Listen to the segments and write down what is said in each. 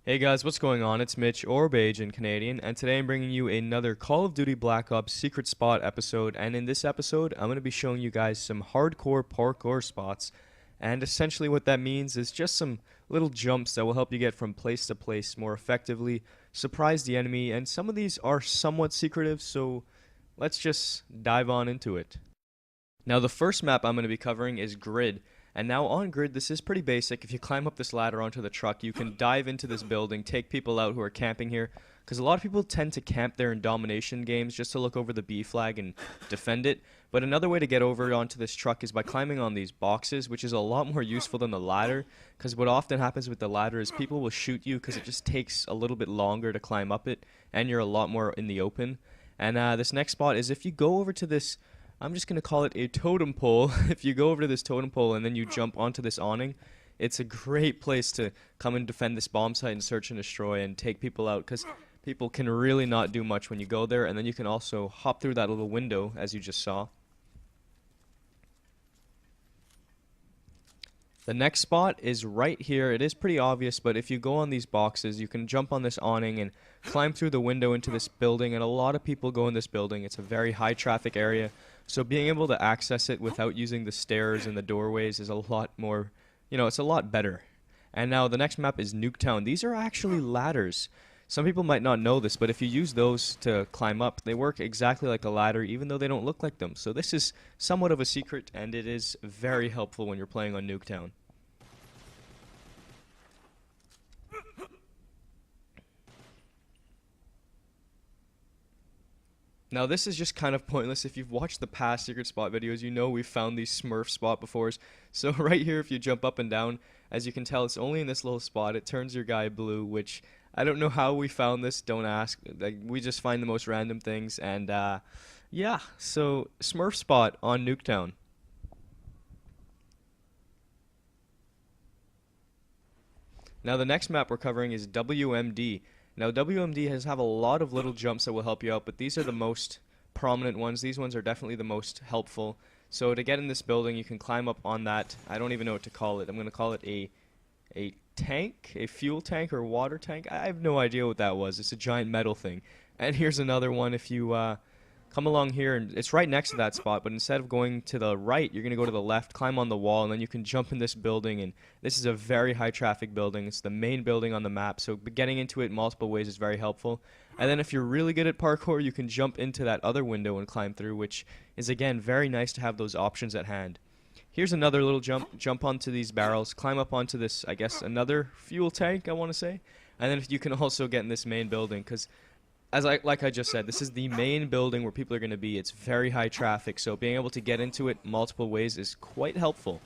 Hey guys, what's going on? It's Mitch, or Beige in Canadian, and today I'm bringing you another Call of Duty Black Ops Secret Spot episode. And in this episode, I'm going to be showing you guys some hardcore parkour spots. And essentially, what that means is just some little jumps that will help you get from place to place more effectively, surprise the enemy, and some of these are somewhat secretive, so let's just dive on into it. Now, the first map I'm going to be covering is Grid. And now on Grid, this is pretty basic. If you climb up this ladder onto the truck, you can dive into this building, take people out who are camping here. Because a lot of people tend to camp there in domination games just to look over the B flag and defend it. But another way to get over onto this truck is by climbing on these boxes, which is a lot more useful than the ladder. Because what often happens with the ladder is people will shoot you because it just takes a little bit longer to climb up it, and you're a lot more in the open. And this next spot is if you go over to this, I'm just going to call it a totem pole. If you go over to this totem pole and then you jump onto this awning, it's a great place to come and defend this bomb site and search and destroy and take people out, because people can really not do much when you go there. And then you can also hop through that little window, as you just saw. The next spot is right here. It is pretty obvious, but if you go on these boxes, you can jump on this awning and climb through the window into this building, and a lot of people go in this building. It's a very high traffic area, so being able to access it without using the stairs and the doorways is a lot more, it's a lot better. And now the next map is Nuketown. These are actually ladders. Some people might not know this, but if you use those to climb up, they work exactly like a ladder, even though they don't look like them. So this is somewhat of a secret, and it is very helpful when you're playing on Nuketown. Now this is just kind of pointless. If you've watched the past secret spot videos, you know we've found these Smurf spot before. So right here, if you jump up and down, as you can tell, it's only in this little spot. It turns your guy blue, which I don't know how we found this. Don't ask. Like, we just find the most random things. And yeah, so Smurf spot on Nuketown. Now the next map we're covering is WMD. Now WMD has have a lot of little jumps that will help you out, but these are the most prominent ones. These ones are definitely the most helpful. So to get in this building, you can climb up on that. I don't even know what to call it. I'm going to call it a tank, a fuel tank or water tank. I have no idea what that was. It's a giant metal thing. And here's another one. If you come along here, and it's right next to that spot, but instead of going to the right, you're going to go to the left, climb on the wall, and then you can jump in this building. And this is a very high traffic building. It's the main building on the map, so getting into it multiple ways is very helpful. And then if you're really good at parkour, you can jump into that other window and climb through, which is, again, very nice to have those options at hand. Here's another little jump onto these barrels, climb up onto this, I guess, another fuel tank, I want to say. And then you can also get in this main building, because like I just said, this is the main building where people are going to be. It's very high traffic, so being able to get into it multiple ways is quite helpful.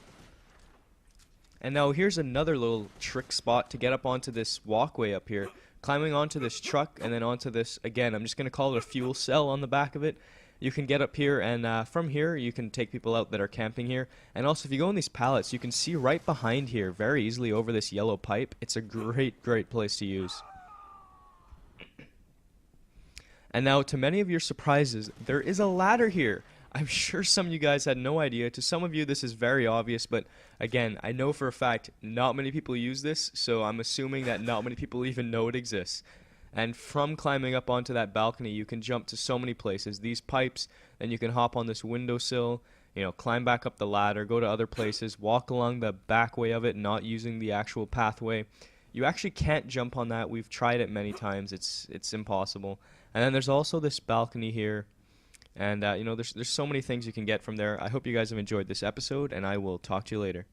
And now here's another little trick spot to get up onto this walkway up here. Climbing onto this truck and then onto this, again, I'm just going to call it a fuel cell on the back of it. You can get up here, and from here you can take people out that are camping here. And also, if you go on these pallets, you can see right behind here very easily over this yellow pipe. It's a great place to use. And now, to many of your surprises, there is a ladder here. I'm sure some of you guys had no idea. To some of you, this is very obvious, but again, I know for a fact not many people use this, so I'm assuming that not many people even know it exists. And from climbing up onto that balcony, you can jump to so many places. These pipes, then you can hop on this windowsill, climb back up the ladder, go to other places, walk along the back way of it, not using the actual pathway. You actually can't jump on that. We've tried it many times. It's impossible. And then there's also this balcony here. And, there's so many things you can get from there. I hope you guys have enjoyed this episode, and I will talk to you later.